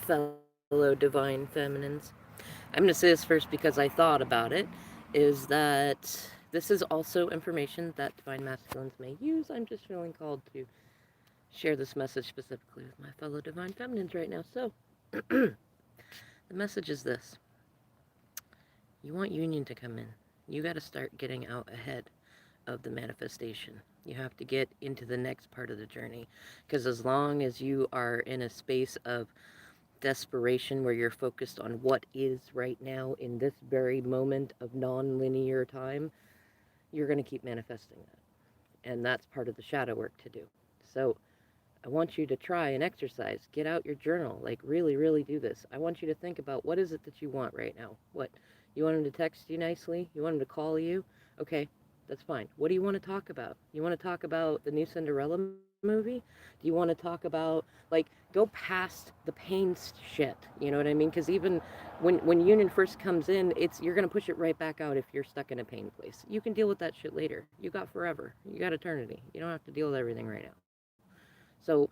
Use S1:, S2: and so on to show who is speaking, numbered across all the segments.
S1: fellow divine feminines. I'm going to say this first because I thought about it, is that this is also information that divine masculines may use. I'm just feeling called to share this message specifically with my fellow divine feminines right now. So, the message is this: you want union to come in. You got to start getting out ahead of the manifestation. You have to get into the next part of the journey. Because as long as you are in a space of desperation where you're focused on what is right now in this very moment of non-linear time, you're going to keep manifesting that. And that's part of the shadow work to do. So I want you to try and exercise. Get out your journal. Like, really, really do this. I want you to think about what is it that you want right now? What? You want him to text you nicely? You want him to call you? Okay, that's fine. What do you want to talk about? You want to talk about the new Cinderella movie? Do you want to talk about, like, go past the pain shit? You know what I mean? Because even when union first comes in, it's you're gonna push it right back out if you're stuck in a pain place. You can deal with that shit later. You got forever. You got eternity. You don't have to deal with everything right now. So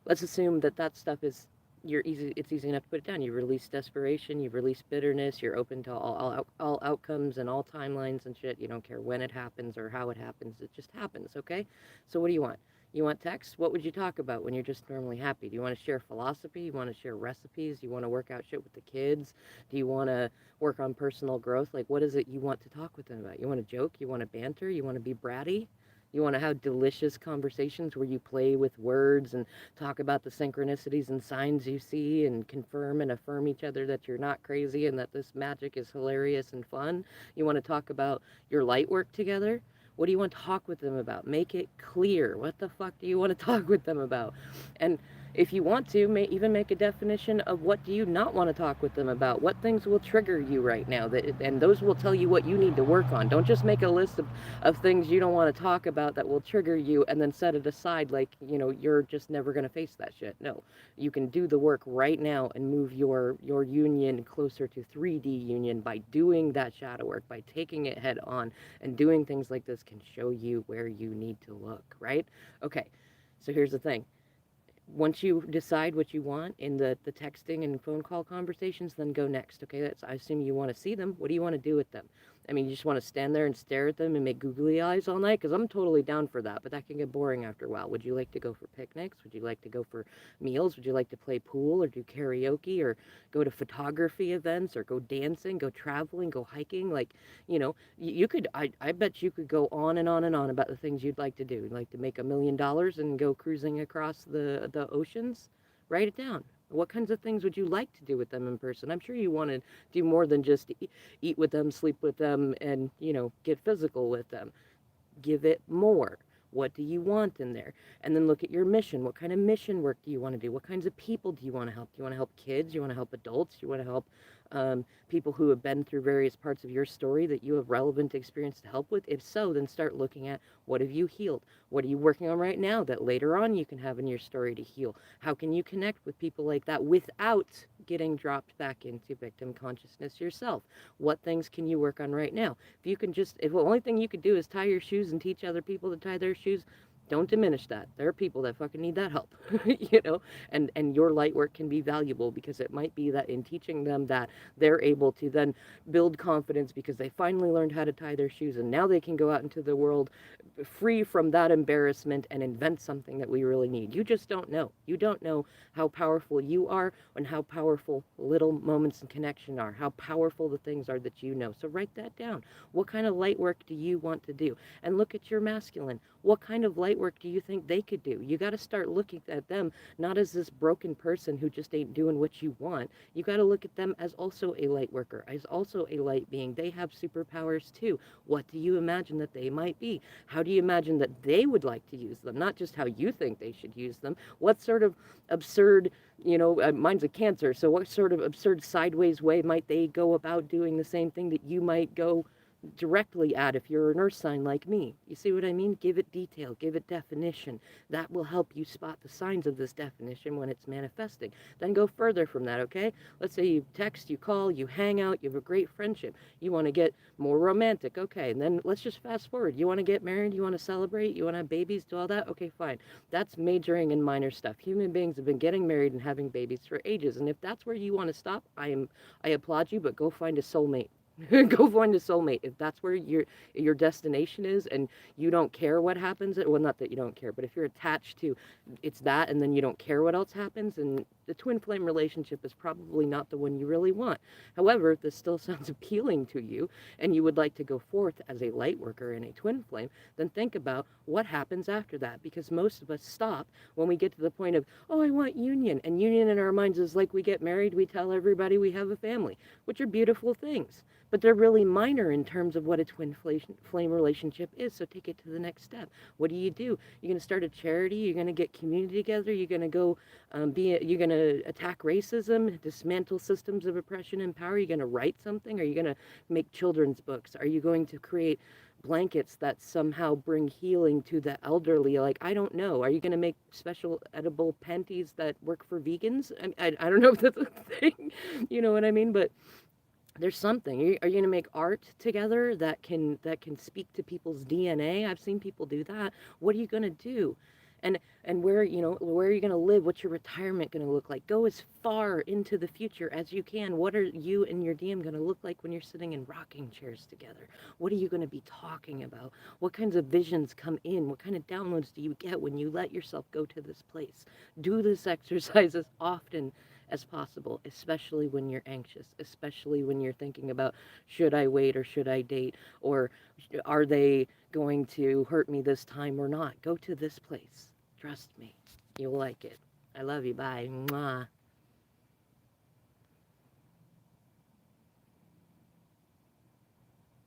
S1: let's assume that that stuff is you're easy. It's easy enough to put it down. You release desperation. You release bitterness. You're open to all outcomes and all timelines and shit. You don't care when it happens or how it happens. It just happens. Okay. So what do you want? You want text? What would you talk about when you're just normally happy? Do you want to share philosophy? You want to share recipes? You want to work out shit with the kids? Do you want to work on personal growth? Like, what is it you want to talk with them about? You want to joke? You want to banter? You want to be bratty? You want to have delicious conversations where you play with words and talk about the synchronicities and signs you see and confirm and affirm each other that you're not crazy and that this magic is hilarious and fun. You want to talk about your light work together. What do you want to talk with them about? Make it clear. What the fuck do you want to talk with them about? And if you want to, even make a definition of what do you not want to talk with them about. What things will trigger you right now, and those will tell you what you need to work on. Don't just make a list of things you don't want to talk about that will trigger you and then set it aside like, you're just never going to face that shit. No, you can do the work right now and move your union closer to 3D union by doing that shadow work, by taking it head on, and doing things like this can show you where you need to look, right? Okay, so here's the thing. Once you decide what you want in the texting and phone call conversations, then go next. Okay, I assume you want to see them. What do you want to do with them? I mean, you just want to stand there and stare at them and make googly eyes all night? Because I'm totally down for that, but that can get boring after a while. Would you like to go for picnics? Would you like to go for meals? Would you like to play pool or do karaoke or go to photography events or go dancing, go traveling, go hiking? Like, you could, I bet you could go on and on and on about the things you'd like to do. You'd like to make $1 million and go cruising across the oceans? Write it down. What kinds of things would you like to do with them in person? I'm sure you want to do more than just eat with them, sleep with them, and, get physical with them. Give it more. What do you want in there? And then look at your mission. What kind of mission work do you want to do? What kinds of people do you want to help? Do you want to help kids? Do you want to help adults? Do you want to help people who have been through various parts of your story that you have relevant experience to help with? If so, then start looking at what have you healed? What are you working on right now that later on you can have in your story to heal? How can you connect with people like that without getting dropped back into victim consciousness yourself? What things can you work on right now? If the only thing you could do is tie your shoes and teach other people to tie their shoes, don't diminish that. There are people that fucking need that help, and your light work can be valuable because it might be that in teaching them that they're able to then build confidence because they finally learned how to tie their shoes and now they can go out into the world free from that embarrassment and invent something that we really need. You just don't know. You don't know how powerful you are and how powerful little moments in connection are, how powerful the things are that you know. So write that down. What kind of light work do you want to do? And look at your masculine. What kind of light work do you think they could do? You got to start looking at them not as this broken person who just ain't doing what you want. You got to look at them as also a light worker, as also a light being. They have superpowers too. What do you imagine that they might be? How do you imagine that they would like to use them? Not just how you think they should use them. What sort of absurd, mine's a Cancer, so what sort of absurd sideways way might they go about doing the same thing that you might go directly at if you're an earth sign like me. You see what I mean? Give it detail, give it definition. That will help you spot the signs of this definition when it's manifesting. Then go further from that, okay? Let's say you text, you call, you hang out, you have a great friendship. You want to get more romantic, okay? And then let's just fast forward. You want to get married, you want to celebrate, you want to have babies, do all that? Okay, fine. That's majoring in minor stuff. Human beings have been getting married and having babies for ages. And if that's where you want to stop, I applaud you, but go find a soulmate. Go find a soulmate. If that's where your destination is and you don't care what happens, well, not that you don't care, but if you're attached to it's that and then you don't care what else happens, and the twin flame relationship is probably not the one you really want. However, if this still sounds appealing to you and you would like to go forth as a light worker in a twin flame, then think about what happens after that, because most of us stop when we get to the point of, oh, I want union. And union in our minds is like we get married, we tell everybody we have a family, which are beautiful things, but they're really minor in terms of what a twin flame relationship is. So take it to the next step. What do? You're going to start a charity. You're going to get community together. You're going to go you're going to attack racism, dismantle systems of oppression and power. You're going to write something. Are you going to make children's books? Are you going to create blankets that somehow bring healing to the elderly? Like, I don't know. Are you going to make special edible panties that work for vegans? I don't know if that's a thing. You know what I mean? But there's something. Are you going to make art together that can speak to people's DNA? I've seen people do that. What are you going to do? And where are you going to live? What's your retirement going to look like? Go as far into the future as you can. What are you and your DM going to look like when you're sitting in rocking chairs together? What are you going to be talking about? What kinds of visions come in? What kind of downloads do you get when you let yourself go to this place? Do this exercise as often as possible, especially when you're anxious, especially when you're thinking about, should I wait or should I date, or are they going to hurt me this time or not? Go to this place. Trust me, you'll like it. I love you. Bye. Mwah.